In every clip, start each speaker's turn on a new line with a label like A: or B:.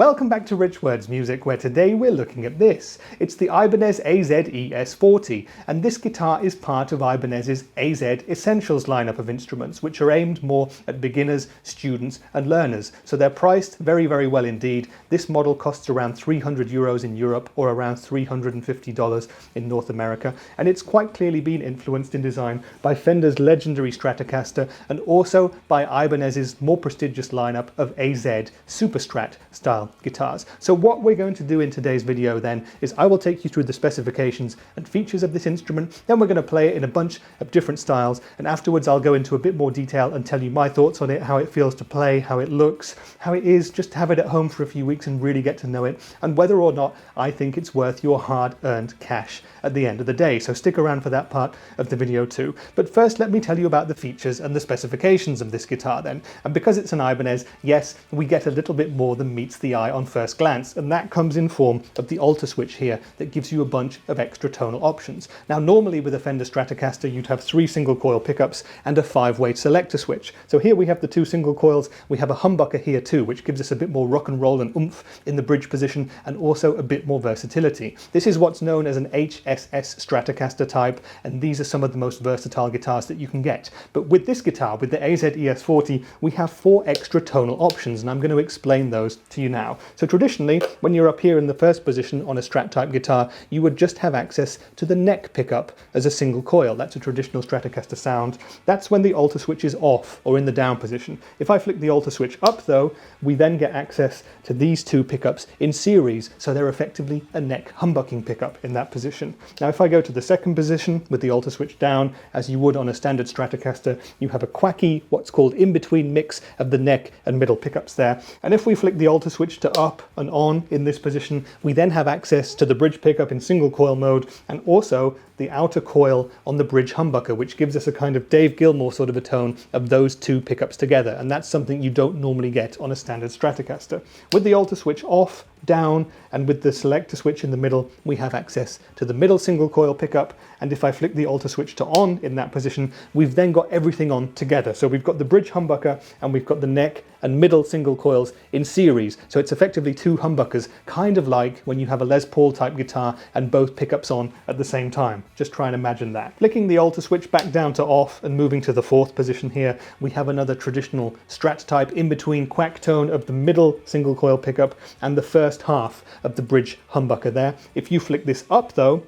A: Welcome back to Rich Words Music, where today we're looking at this. It's the Ibanez AZES40, and this guitar is part of Ibanez's AZES Essentials lineup of instruments, which are aimed more at beginners, students and learners. So they're priced very, very well indeed. This model costs around €300 in Europe or around $350 in North America, and it's quite clearly been influenced in design by Fender's legendary Stratocaster and also by Ibanez's more prestigious lineup of AZ Super Strat style guitars. So what we're going to do in today's video then is I will take you through the specifications and features of this instrument, then we're going to play it in a bunch of different styles, and afterwards I'll go into a bit more detail and tell you my thoughts on it, how it feels to play, how it looks, how it is just to have it at home for a few weeks and really get to know it, and whether or not I think it's worth your hard-earned cash at the end of the day. So stick around for that part of the video too. But first let me tell you about the features and the specifications of this guitar then. And because it's an Ibanez, yes, we get a little bit more than meets the eye on first glance, and that comes in form of the alter switch here that gives you a bunch of extra tonal options. Now normally with a Fender Stratocaster you'd have 3 single coil pickups and a 5-way selector switch. So here we have the 2 single coils, we have a humbucker here too, which gives us a bit more rock and roll and oomph in the bridge position and also a bit more versatility. This is what's known as an HSS Stratocaster-type, and these are some of the most versatile guitars that you can get. But with this guitar, with the AZES40, we have 4 extra tonal options, and I'm going to explain those to you now. So traditionally, when you're up here in the first position on a Strat-type guitar, you would just have access to the neck pickup as a single coil. That's a traditional Stratocaster sound. That's when the alter switch is off or in the down position. If I flick the alter switch up though, we then get access to these 2 pickups in series, so they're effectively a neck humbucking pickup in that position. Now if I go to the second position with the alter switch down, as you would on a standard Stratocaster, you have a quacky, what's called in-between mix of the neck and middle pickups there. And if we flick the alter switch to up and on in this position, we then have access to the bridge pickup in single coil mode and also the outer coil on the bridge humbucker, which gives us a kind of Dave Gilmour sort of a tone of those 2 pickups together, and that's something you don't normally get on a standard Stratocaster. With the alter switch off, down, and with the selector switch in the middle, we have access to the middle single coil pickup, and if I flick the alter switch to on in that position, we've then got everything on together. So we've got the bridge humbucker and we've got the neck and middle single coils in series. So it's effectively 2 humbuckers, kind of like when you have a Les Paul type guitar and both pickups on at the same time. Just try and imagine that. Flicking the alter switch back down to off and moving to the 4th position here, we have another traditional Strat type in between quack tone of the middle single coil pickup and the first half of the bridge humbucker there. If you flick this up though,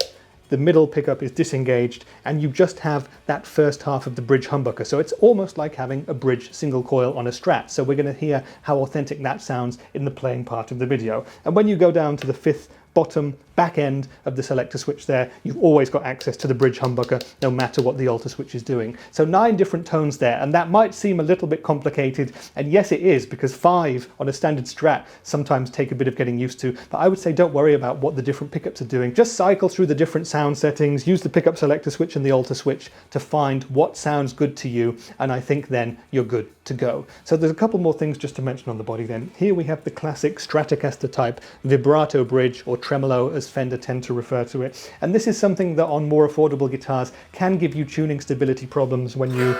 A: the middle pickup is disengaged and you just have that first half of the bridge humbucker. So it's almost like having a bridge single coil on a Strat. So we're going to hear how authentic that sounds in the playing part of the video. And when you go down to the 5th bottom back end of the selector switch there, you've always got access to the bridge humbucker no matter what the alter switch is doing. So 9 different tones there, and that might seem a little bit complicated, and yes it is, because 5 on a standard Strat sometimes take a bit of getting used to, but I would say don't worry about what the different pickups are doing. Just cycle through the different sound settings, use the pickup selector switch and the alter switch to find what sounds good to you, and I think then you're good to go. So there's a couple more things just to mention on the body then. Here we have the classic Stratocaster type vibrato bridge, or tremolo as Fender tend to refer to it, and this is something that on more affordable guitars can give you tuning stability problems when you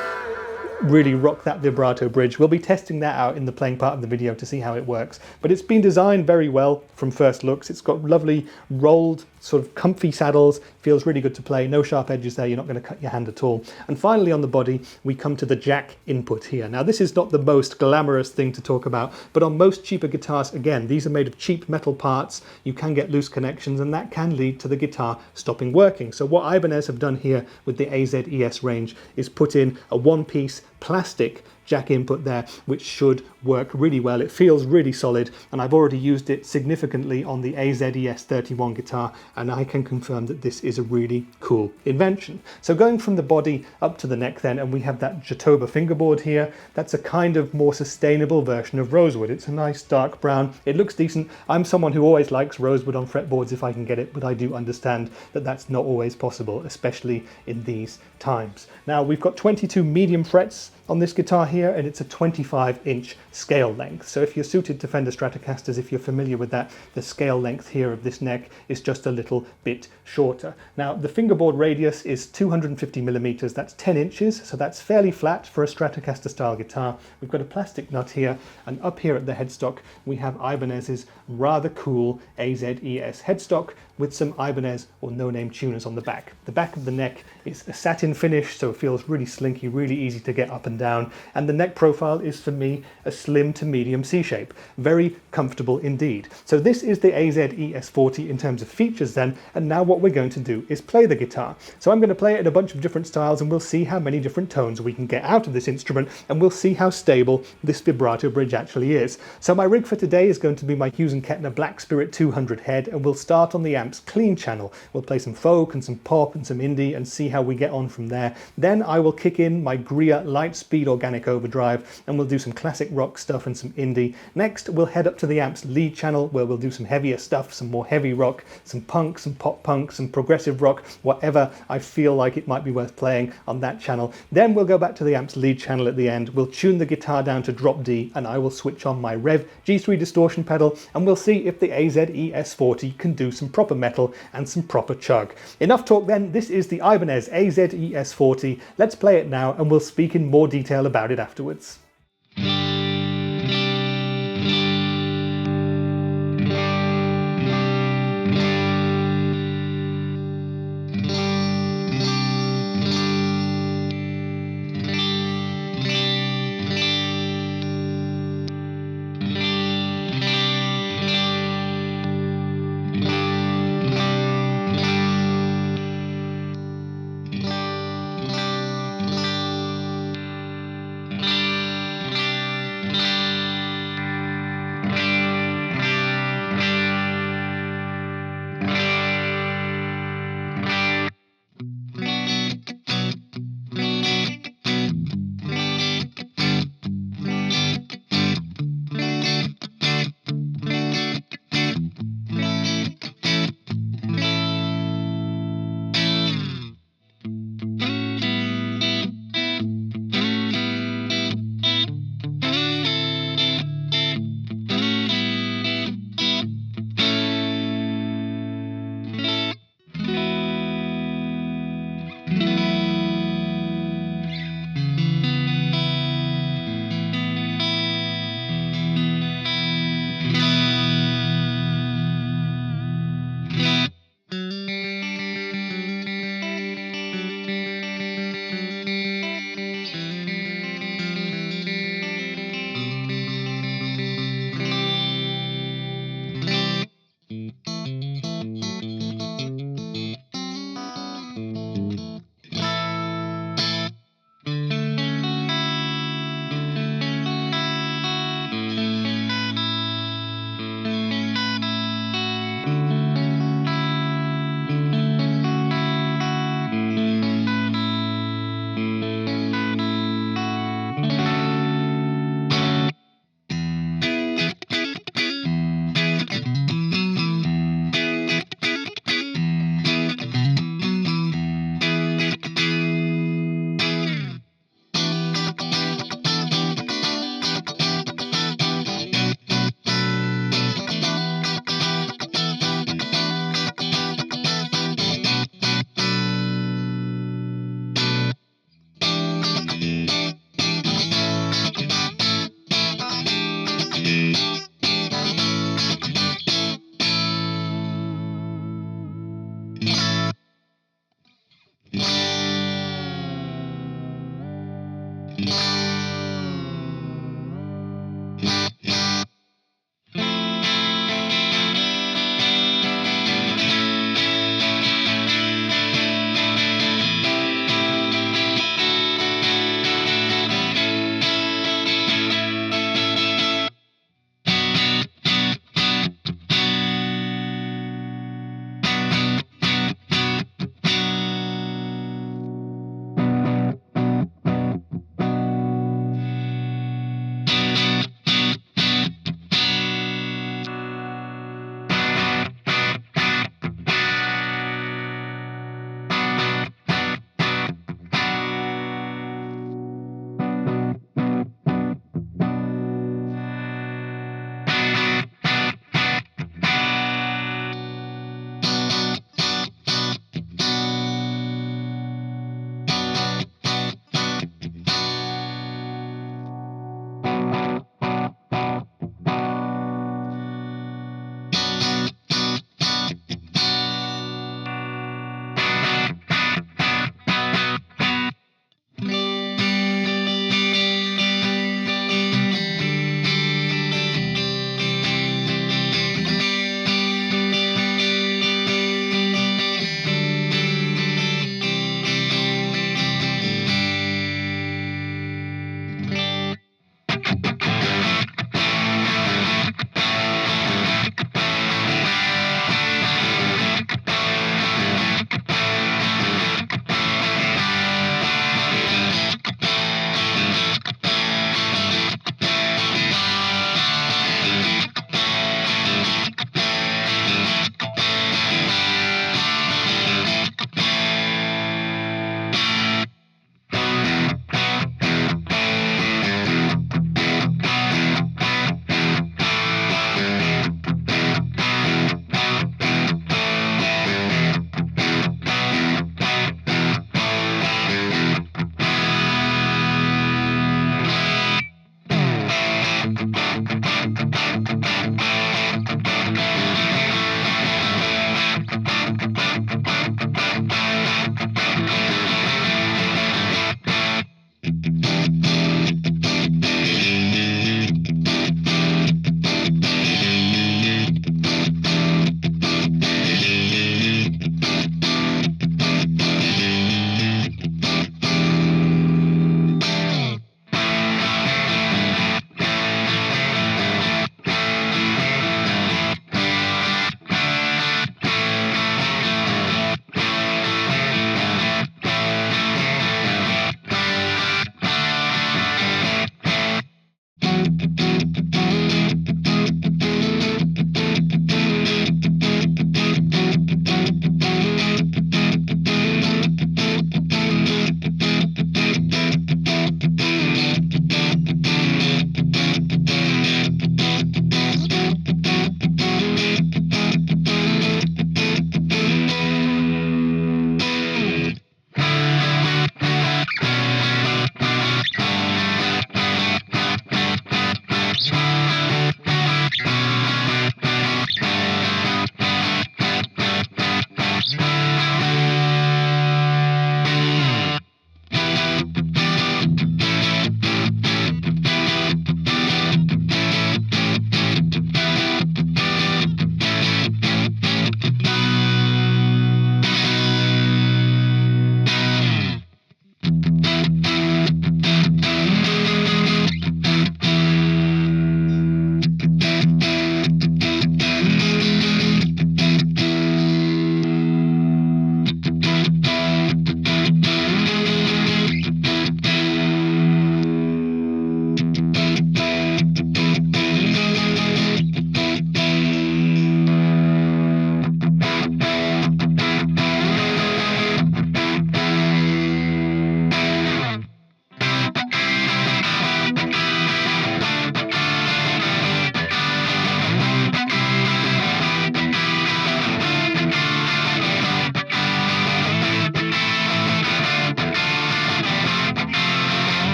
A: really rock that vibrato bridge. We'll be testing that out in the playing part of the video to see how it works, but it's been designed very well from first looks. It's got lovely rolled sort of comfy saddles, feels really good to play, no sharp edges there, you're not going to cut your hand at all. And finally on the body we come to the jack input here. Now this is not the most glamorous thing to talk about, but on most cheaper guitars, again, these are made of cheap metal parts, you can get loose connections and that can lead to the guitar stopping working. So what Ibanez have done here with the AZES range is put in a 1-piece plastic jack input there, which should work really well. It feels really solid, and I've already used it significantly on the AZES31 guitar, and I can confirm that this is a really cool invention. So going from the body up to the neck then, and we have that jatoba fingerboard here. That's a kind of more sustainable version of rosewood. It's a nice dark brown. It looks decent. I'm someone who always likes rosewood on fretboards if I can get it, but I do understand that that's not always possible, especially in these times. Now we've got 22 medium frets on this guitar here, and it's a 25-inch scale length. So if you're suited to Fender Stratocasters, if you're familiar with that, the scale length here of this neck is just a little bit shorter. Now, the fingerboard radius is 250 millimeters, that's 10 inches, so that's fairly flat for a Stratocaster style guitar. We've got a plastic nut here, and up here at the headstock, we have Ibanez's rather cool AZES headstock with some Ibanez or no-name tuners on the back. The back of the neck is a satin finish, so it feels really slinky, really easy to get up and down, and the neck profile is, for me, a slim to medium C shape. Very comfortable indeed. So this is the AZES40 in terms of features then, and now what we're going to do is play the guitar. So I'm going to play it in a bunch of different styles, and we'll see how many different tones we can get out of this instrument, and we'll see how stable this vibrato bridge actually is. So my rig for today is going to be my Hughes & Kettner Black Spirit 200 head, and we'll start on the amp's clean channel. We'll play some folk and some pop and some indie and see how we get on from there. Then I will kick in my Greer Lightspeed Organic Overdrive, and we'll do some classic rock stuff and some indie. Next, we'll head up to the amp's lead channel, where we'll do some heavier stuff, some more heavy rock, some punk, some pop punk, some progressive rock, whatever I feel like it might be worth playing on that channel. Then we'll go back to the amp's lead channel at the end. We'll tune the guitar down to drop D, and I will switch on my Rev G3 distortion pedal, and we'll see if the AZES40 can do some proper metal and some proper chug. Enough talk then, this is the Ibanez AZES40. Let's play it now, and we'll speak in more detail about it afterwards.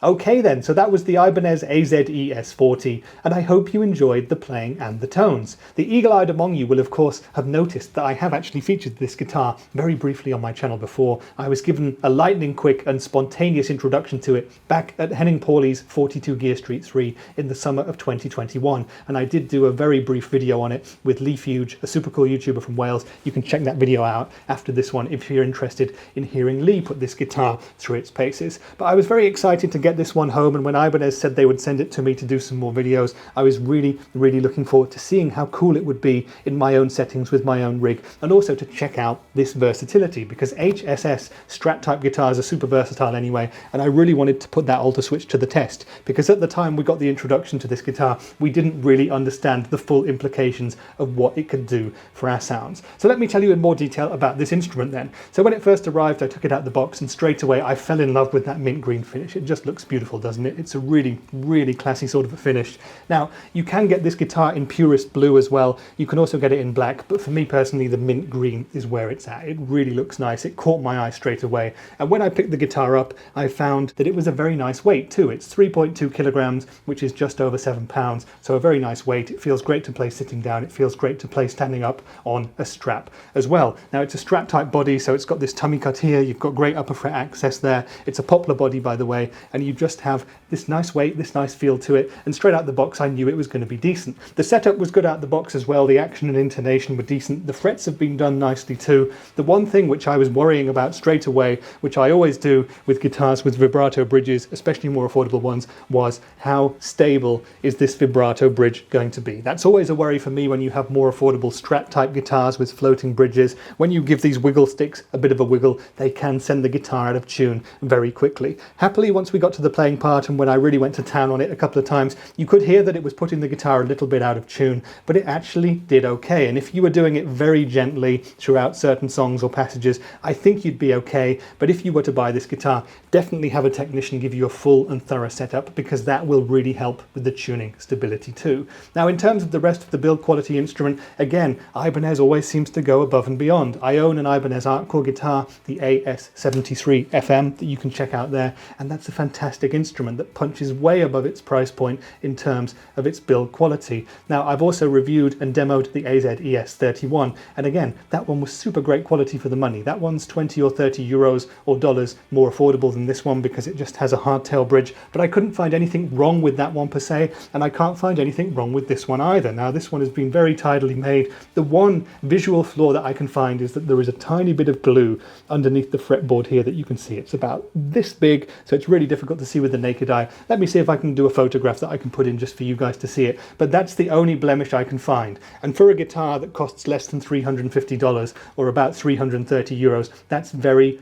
A: Okay then, so that was the Ibanez AZES40, and I hope you enjoyed the playing and the tones. The eagle-eyed among you will of course have noticed that I have actually featured this guitar very briefly on my channel before. I was given a lightning quick and spontaneous introduction to it back at Henning Pauli's 42 Gear Street 3 in the summer of 2021, and I did do a very brief video on it with Lee Fuge, a super cool YouTuber from Wales. You can check that video out after this one if you're interested in hearing Lee put this guitar through its paces. But I was very excited to get this one home, and when Ibanez said they would send it to me to do some more videos, I was really looking forward to seeing how cool it would be in my own settings with my own rig, and also to check out this versatility, because HSS Strat-type guitars are super versatile anyway, and I really wanted to put that alter switch to the test, because at the time we got the introduction to this guitar, we didn't really understand the full implications of what it could do for our sounds. So let me tell you in more detail about this instrument then. So when it first arrived, I took it out the box, and straight away I fell in love with that mint green finish. It just looks beautiful, doesn't it? It's a really classy sort of a finish. Now, you can get this guitar in purest blue as well. You can also get it in black, but for me personally, the mint green is where it's at. It really looks nice. It caught my eye straight away. And when I picked the guitar up, I found that it was a very nice weight too. It's 3.2 kilograms, which is just over 7 pounds. So a very nice weight. It feels great to play sitting down. It feels great to play standing up on a strap as well. Now, it's a Strat type body, so it's got this tummy cut here. You've got great upper fret access there. It's a poplar body, by the way, and you just have this nice weight, this nice feel to it, and straight out the box I knew it was going to be decent. The setup was good out the box as well. The action and intonation were decent. The frets have been done nicely too. The one thing which I was worrying about straight away, which I always do with guitars with vibrato bridges, especially more affordable ones, was how stable is this vibrato bridge going to be? That's always a worry for me when you have more affordable Strat type guitars with floating bridges. When you give these wiggle sticks a bit of a wiggle, they can send the guitar out of tune very quickly. Happily, once we got to the playing part and when I really went to town on it a couple of times, you could hear that it was putting the guitar a little bit out of tune, but it actually did okay. And if you were doing it very gently throughout certain songs or passages, I think you'd be okay. But if you were to buy this guitar, definitely have a technician give you a full and thorough setup, because that will really help with the tuning stability too. Now, in terms of the rest of the build quality instrument, again, Ibanez always seems to go above and beyond. I own an Ibanez Accord guitar, the AS73 FM, that you can check out there, and that's a fantastic instrument that punches way above its price point in terms of its build quality. Now, I've also reviewed and demoed the AZES31, and again, that one was super great quality for the money. That one's 20 or 30 euros or dollars more affordable than this one because it just has a hardtail bridge, but I couldn't find anything wrong with that one per se, and I can't find anything wrong with this one either. Now, this one has been very tidily made. The one visual flaw that I can find is that there is a tiny bit of glue underneath the fretboard here that you can see. It's about this big, so it's really difficult to see with the naked eye. Let me see if I can do a photograph that I can put in just for you guys to see it, but that's the only blemish I can find. And for a guitar that costs less than $350 or about 330 euros, that's very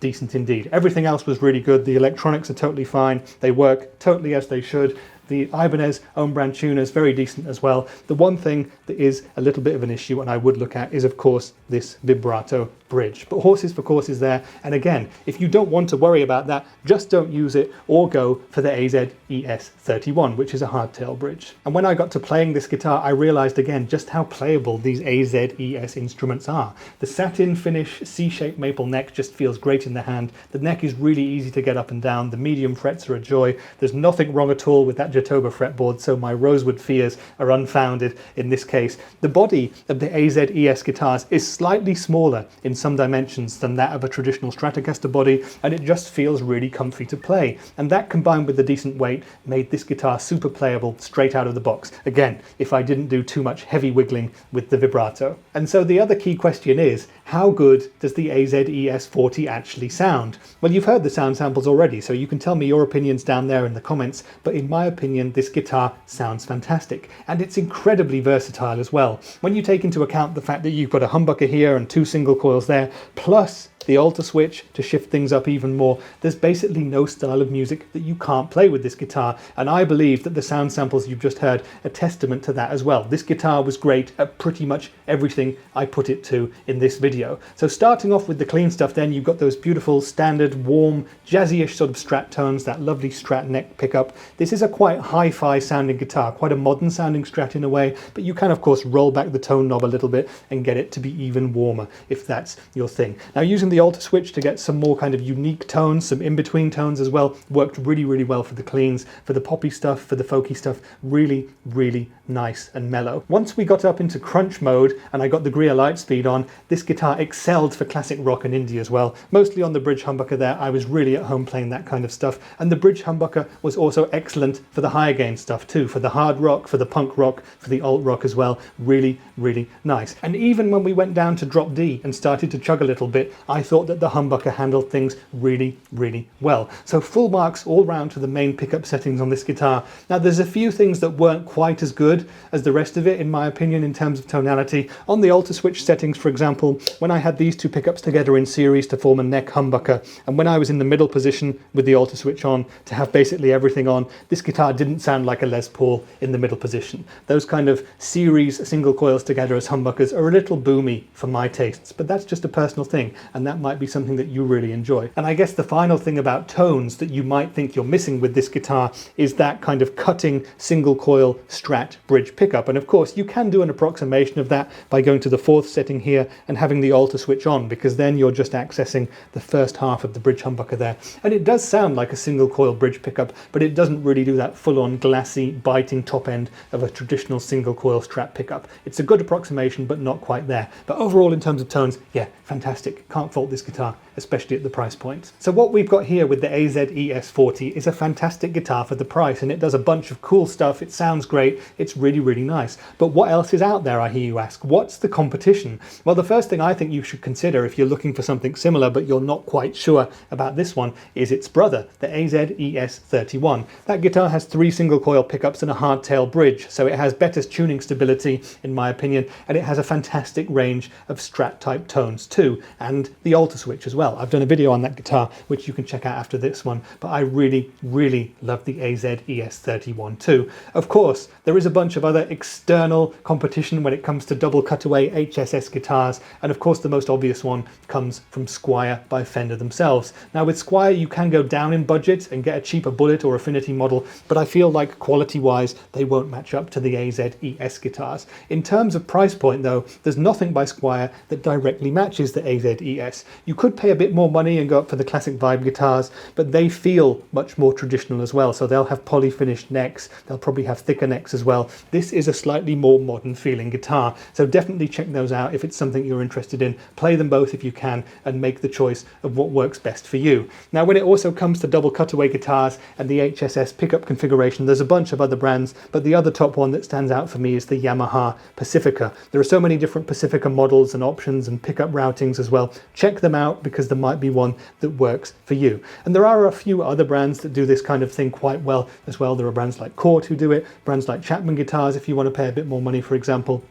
A: decent indeed. Everything else was really good. The electronics are totally fine. They work totally as they should. The Ibanez own brand tuner is very decent as well. The one thing that is a little bit of an issue and I would look at is, of course, this vibrato bridge. But horses for courses there. And again, if you don't want to worry about that, just don't use it or go for the AZES31, which is a hardtail bridge. And when I got to playing this guitar, I realized again just how playable these AZES instruments are. The satin finish C-shaped maple neck just feels great in the hand. The neck is really easy to get up and down. The medium frets are a joy. There's nothing wrong at all with that jatoba fretboard, so my rosewood fears are unfounded in this case. The body of the AZES guitars is slightly smaller in some dimensions than that of a traditional Stratocaster body, and it just feels really comfy to play. And that, combined with the decent weight, made this guitar super playable straight out of the box. Again, if I didn't do too much heavy wiggling with the vibrato. And so the other key question is, how good does the AZES40 actually sound? Well, you've heard the sound samples already, so you can tell me your opinions down there in the comments, but in my opinion, opinion, this guitar sounds fantastic, and it's incredibly versatile as well. When you take into account the fact that you've got a humbucker here and 2 single coils there, plus the alter switch to shift things up even more, there's basically no style of music that you can't play with this guitar, and I believe that the sound samples you've just heard are testament to that as well. This guitar was great at pretty much everything I put it to in this video. So starting off with the clean stuff, then you've got those beautiful standard warm jazzy-ish sort of Strat tones, that lovely Strat neck pickup. This is a quite hi-fi sounding guitar, quite a modern sounding Strat in a way, but you can of course roll back the tone knob a little bit and get it to be even warmer if that's your thing. Now using the alter switch to get some more kind of unique tones, some in-between tones as well, worked really, really well for the cleans, for the poppy stuff, for the folky stuff, really, really nice and mellow. Once we got up into crunch mode and I got the Greer light speed on, this guitar excelled for classic rock and indie as well. Mostly on the bridge humbucker there, I was really at home playing that kind of stuff, and the bridge humbucker was also excellent for the higher gain stuff too, for the hard rock, for the punk rock, for the alt rock as well. Really, really nice. And even when we went down to drop D and started to chug a little bit, I thought that the humbucker handled things really, really well. So full marks all round to the main pickup settings on this guitar. Now there's a few things that weren't quite as good as the rest of it in my opinion in terms of tonality. On the alter switch settings, for example, when I had these 2 pickups together in series to form a neck humbucker, and when I was in the middle position with the alter switch on to have basically everything on, this guitar didn't sound like a Les Paul in the middle position. Those kind of series single coils together as humbuckers are a little boomy for my tastes, but that's just a personal thing, and that might be something that you really enjoy. And I guess the final thing about tones that you might think you're missing with this guitar is that kind of cutting single coil Strat bridge pickup. And of course you can do an approximation of that by going to the 4th setting here and having the alter switch on, because then you're just accessing the first half of the bridge humbucker there. And it does sound like a single coil bridge pickup, but it doesn't really do that full-on glassy biting top end of a traditional single coil Strat pickup. It's a good approximation, but not quite there. But overall in terms of tones, yeah, fantastic. Can't fault this guitar, especially at the price point. So what we've got here with the AZES40 is a fantastic guitar for the price, and it does a bunch of cool stuff. It sounds great. It's really, really nice. But what else is out there, I hear you ask? What's the competition? Well, the first thing I think you should consider if you're looking for something similar but you're not quite sure about this one is its brother, the AZES31. That guitar has 3 single coil pickups and a hardtail bridge, so it has better tuning stability in my opinion, and it has a fantastic range of Strat-type tones too, and the alter switch as well. I've done a video on that guitar which you can check out after this one, but I really, really love the AZES31 too. Of course, there is a bunch of other external competition when it comes to double cutaway HSS guitars, and of course the most obvious one comes from Squier by Fender themselves. Now with Squier you can go down in budget and get a cheaper Bullet or Affinity model, but I feel like quality wise they won't match up to the AZES guitars. In terms of price point though, there's nothing by Squier that directly matches the AZES. You could pay a bit more money and go up for the classic vibe guitars, but they feel much more traditional as well, so they'll have poly finished necks, they'll probably have thicker necks as well. This is a slightly more modern feeling guitar, so definitely check those out if it's something you're interested in. Play them both if you can and make the choice of what works best for you. Now when it also comes to double cutaway guitars and the HSS pickup configuration, there's a bunch of other brands, but the other top one that stands out for me is the Yamaha Pacifica. There are so many different Pacifica models and options and pickup routings as well. Check them out because there might be one that works for you. And there are a few other brands that do this kind of thing quite well as well. There are brands like Chord who do it, brands like Chapman guitars if you want to pay a bit more money, for example.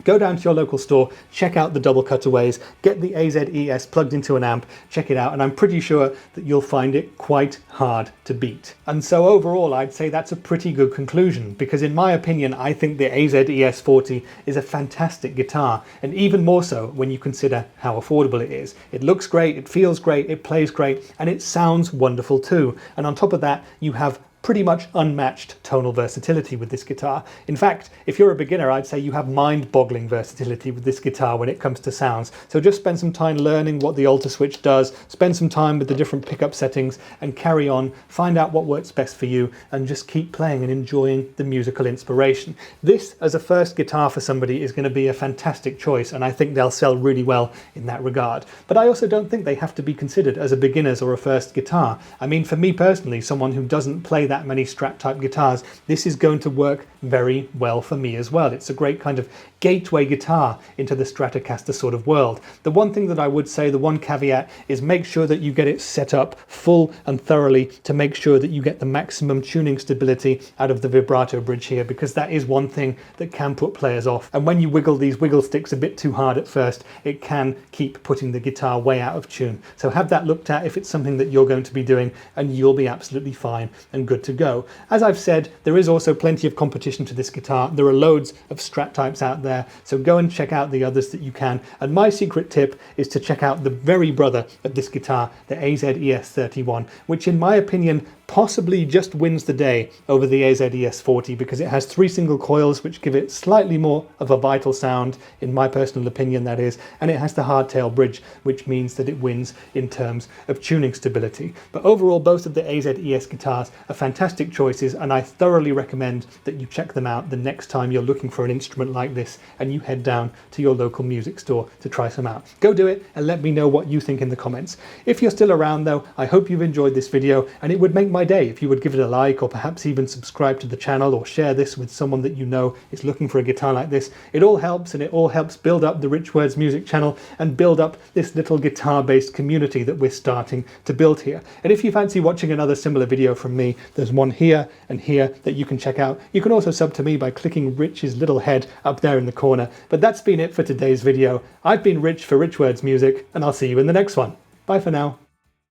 A: Go down to your local store, check out the double cutaways, get the AZES plugged into an amp, check it out, and I'm pretty sure that you'll find it quite hard to beat. And so overall, I'd say that's a pretty good conclusion, because in my opinion, I think the AZES40 is a fantastic guitar, and even more so when you consider how affordable it is. It looks great, it feels great, it plays great, and it sounds wonderful too. And on top of that, you have pretty much unmatched tonal versatility with this guitar. In fact, if you're a beginner, I'd say you have mind-boggling versatility with this guitar when it comes to sounds. So just spend some time learning what the alter switch does, spend some time with the different pickup settings, and carry on, find out what works best for you, and just keep playing and enjoying the musical inspiration. This, as a first guitar for somebody, is going to be a fantastic choice, and I think they'll sell really well in that regard. But I also don't think they have to be considered as a beginner's or a first guitar. I mean, for me personally, someone who doesn't play that many Strat-type guitars, this is going to work very well for me as well. It's a great kind of gateway guitar into the Stratocaster sort of world. The one thing that I would say, the one caveat, is make sure that you get it set up full and thoroughly to make sure that you get the maximum tuning stability out of the vibrato bridge here, because that is one thing that can put players off. And when you wiggle these wiggle sticks a bit too hard at first, it can keep putting the guitar way out of tune. So have that looked at if it's something that you're going to be doing, and you'll be absolutely fine and good to go. As I've said, there is also plenty of competition to this guitar. There are loads of Strat types out there, so go and check out the others that you can. And my secret tip is to check out the very brother of this guitar, the AZES31, which in my opinion possibly just wins the day over the AZES40, because it has 3 single coils which give it slightly more of a vital sound, in my personal opinion that is, and it has the hardtail bridge, which means that it wins in terms of tuning stability. But overall, both of the AZES guitars are fantastic choices, and I thoroughly recommend that you check them out the next time you're looking for an instrument like this and you head down to your local music store to try some out. Go do it and let me know what you think in the comments. If you're still around though, I hope you've enjoyed this video, and it would make my day if you would give it a like, or perhaps even subscribe to the channel, or share this with someone that you know is looking for a guitar like this. It all helps, and it all helps build up the Rich Words music channel and build up this little guitar based community that we're starting to build here. And if you fancy watching another similar video from me, there's one here and here that you can check out. You can also sub to me by clicking Rich's little head up there in the corner. But that's been it for today's video. I've been Rich for Rich Words Music, and I'll see you in the next one. Bye for now.